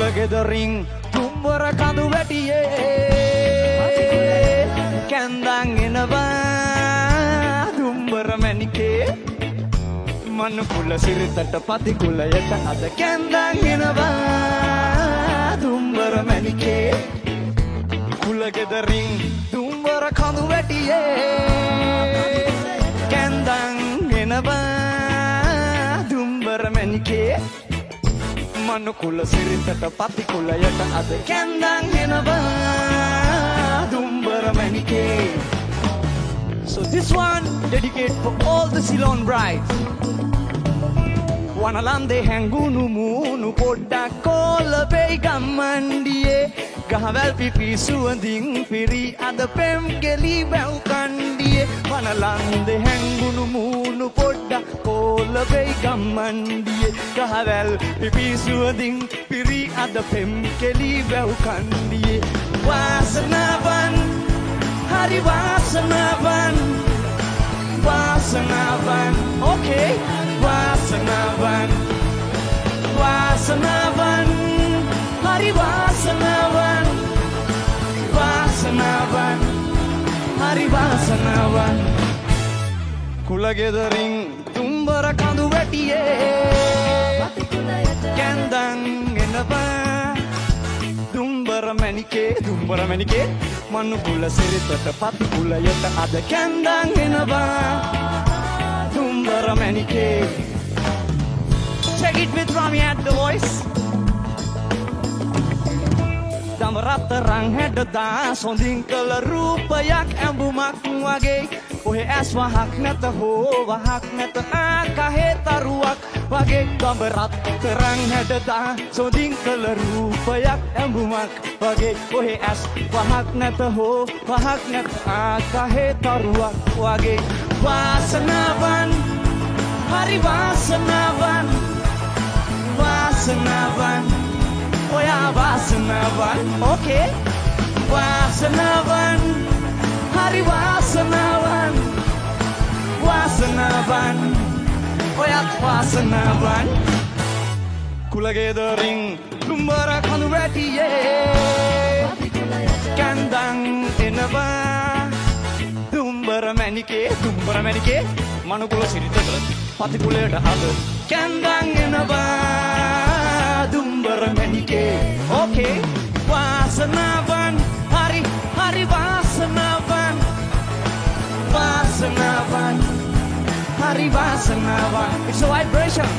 කුලගෙදරින් තුම්බර කඳු වැටියේ කැන්දන් එනවා දුම්බර මැණිකේ මනු කුල සිරිතට පති කුලයට අද කැන්දන් එනවා දුම්බර මැණිකේ කුලගෙදරින් දුම්බර කඳු වැටියේ කැන්දන් එනවා දුම්බර මැණිකේ මනු කුල සිරිතට පති කුලයට අද කැන්දන් එනවා Dumbara Menike. So this one dedicate for all the Ceylon brides. වනලන්දේ හැංගුණු මූණු පොඩ්ඩක් කොළබෙයි ගම්මන්ඩියේ ගහවැල් පිපි සුවඳින් පිරි අද පෙම් ගෙලි වැව් කණ්ඩියේ වනලන්දේ හැංගුණු මූණු පොඩ්ඩක් කොළබෙයි ගම්මන්ඩියේ ගහවැල් පිපි සුවඳින් පිරි අද පෙම් ගෙලි වැව් කණ්ඩියේ වාසනාවන් හරි වාසනාවන් වාසනාවන් okay වාසනාවන් වාසනාවන් හරි වාසනාවන් වාසනාවන් හරි වාසනාවන් කුලගෙදරින් තුම්බර කඳු වැටියේ කැන්දන් එනවා දුම්බර මැණිකේ මනු කුල සිරිතට පති කුලයට අද කැන්දන් එනවා Dumbara Menike. Take it with Rami at the voice. දම රත්තරන් හැඩදා සොඳින් කළ රූපයක් ඇඹුමක් වගේ ඔහෙ ඇස් වහක් නැත හෝ වහක් නැත ආකහේ තරුවක් වගේ දම රත්තරන් හැඩදා සොඳින් කළ රූපයක් ඇඹුමක් වගේ ඔහෙ ඇස් වහක් නැත හෝ වහක් නැත ආකහේ තරුවක් වගේ වාසනාවන් හරි වාසනාවන් වාසනාවන් ඔයා වාසනාවන් okay වාසනාවන් හරි වාසනාවන් වාසනාවන් ඔයා වාසනාවන් කුලගෙදරින් දුම්බර කඳු වැටියේ කැන්දන් එනවා දුම්බර මැණිකේ මනු කුල සිරිතට පති කුලයට අද කැන්දන් එනවා දුම්බර මැණිකේ okay වාසනාවන් හරි වාසනාවන් වාසනාවන් හරි වාසනාවන් it's a vibration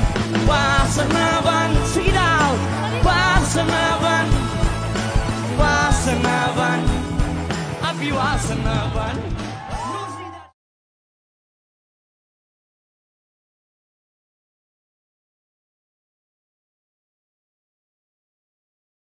වාසනාවන් sing it out වාසනාවන් වාසනාවන් අපි වාසනාවන්